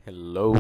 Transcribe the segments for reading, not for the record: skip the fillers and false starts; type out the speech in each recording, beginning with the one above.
Hello.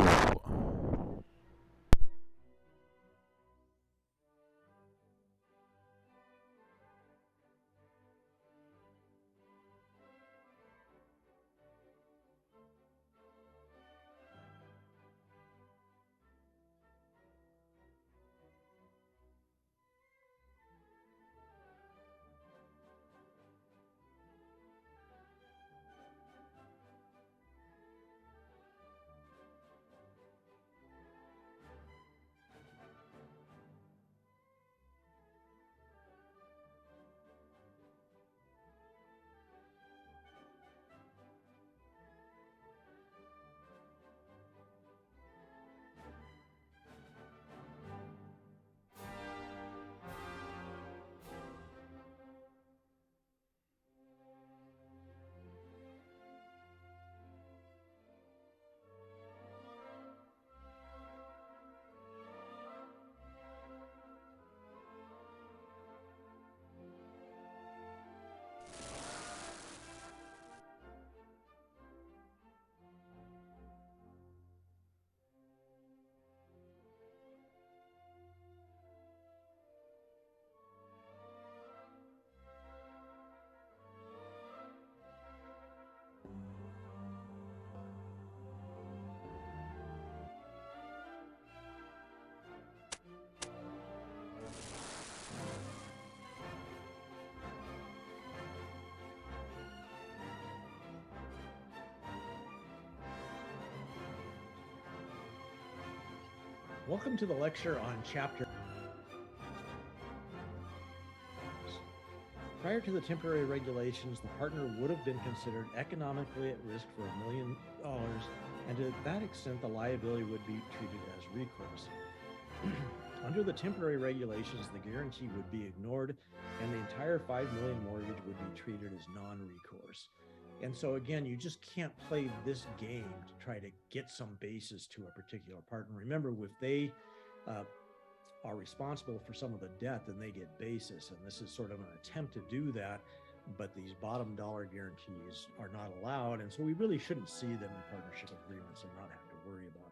Welcome to the lecture on chapter. Prior to the temporary regulations, the partner would have been considered economically at risk for $1 million, and to that extent, the liability would be treated as recourse. Under the temporary regulations, the guarantee would be ignored, and the entire $5 million mortgage would be treated as non-recourse. And so again, you just can't play this game to try to get some basis to a particular partner. Remember, if they are responsible for some of the debt, then they get basis. And this is sort of an attempt to do that, but these bottom dollar guarantees are not allowed. And so we really shouldn't see them in partnership agreements and not have to worry about them.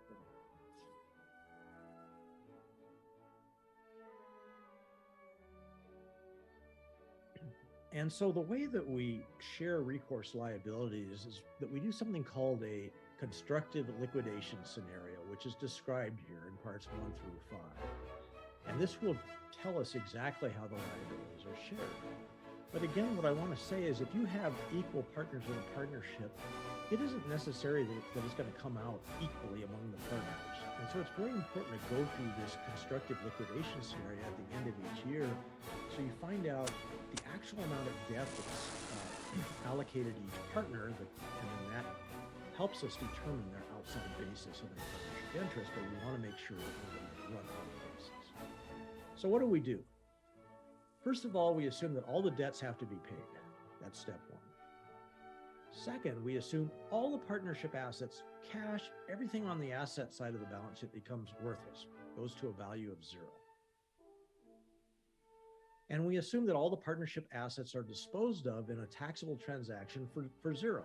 And so the way that we share recourse liabilities is that we do something called a constructive liquidation scenario, which is described here in parts 1 through 5. And this will tell us exactly how the liabilities are shared. But again, what I want to say is if you have equal partners in a partnership, it isn't necessary that it's going to come out equally among the partners. And so it's very important to go through this constructive liquidation scenario at the end of each year so you find out the actual amount of debt that's allocated to each partner, and then that helps us determine their outside basis of their partnership interest, but we want to make sure that we're going to run out of basis. So what do? First of all, we assume that all the debts have to be paid. That's step one. Second, we assume all the partnership assets, cash, everything on the asset side of the balance sheet becomes worthless, goes to a value of zero. And we assume that all the partnership assets are disposed of in a taxable transaction for zero,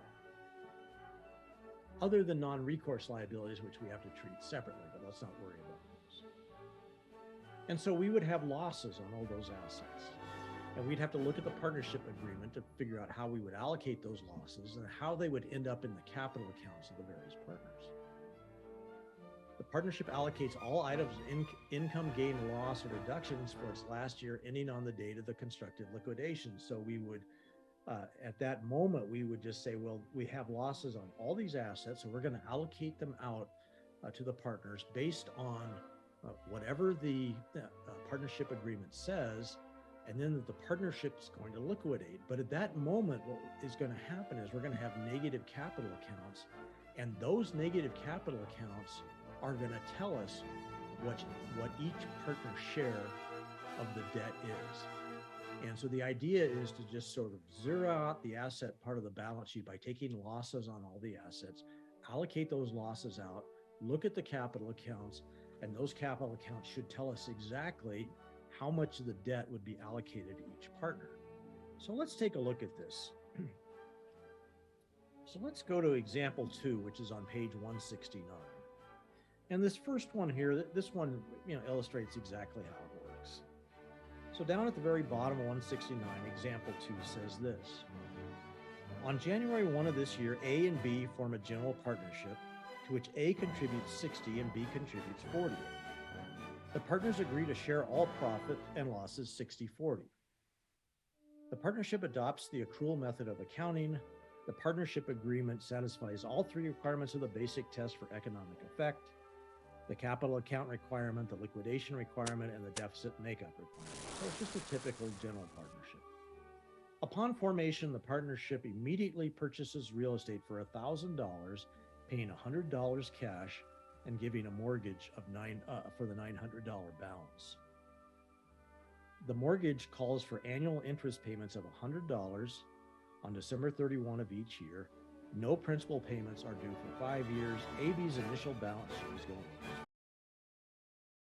other than non-recourse liabilities, which we have to treat separately, but let's not worry about those. And so we would have losses on all those assets. And we'd have to look at the partnership agreement to figure out how we would allocate those losses and how they would end up in the capital accounts of the various partners. The partnership allocates all items of income, gain, loss, or reductions for its last year ending on the date of the constructive liquidation. So we would, at that moment, we would just say, well, we have losses on all these assets, so we're going to allocate them out to the partners based on whatever the partnership agreement says, and then the partnership is going to liquidate. But at that moment, what is going to happen is we're going to have negative capital accounts, and those negative capital accounts are going to tell us what each partner's share of the debt is. And so the idea is to just sort of zero out the asset part of the balance sheet by taking losses on all the assets, allocate those losses out, look at the capital accounts, and those capital accounts should tell us exactly how much of the debt would be allocated to each partner. So let's take a look at this. So let's go to example 2, which is on page 169. And this first one here, this one, illustrates exactly how it works. So down at the very bottom of 169, example 2 says this. On January 1 of this year, A and B form a general partnership to which A contributes 60 and B contributes 40. The partners agree to share all profit and losses 60-40. The partnership adopts the accrual method of accounting. The partnership agreement satisfies all three requirements of the basic test for economic effect: the capital account requirement, the liquidation requirement, and the deficit makeup requirement. So it's just a typical general partnership. Upon formation, the partnership immediately purchases real estate for $1,000, paying $100 cash and giving a mortgage of for the $900 balance. The mortgage calls for annual interest payments of $100 on December 31 of each year. No principal payments are due for 5 years. AB's initial balance sheet is going to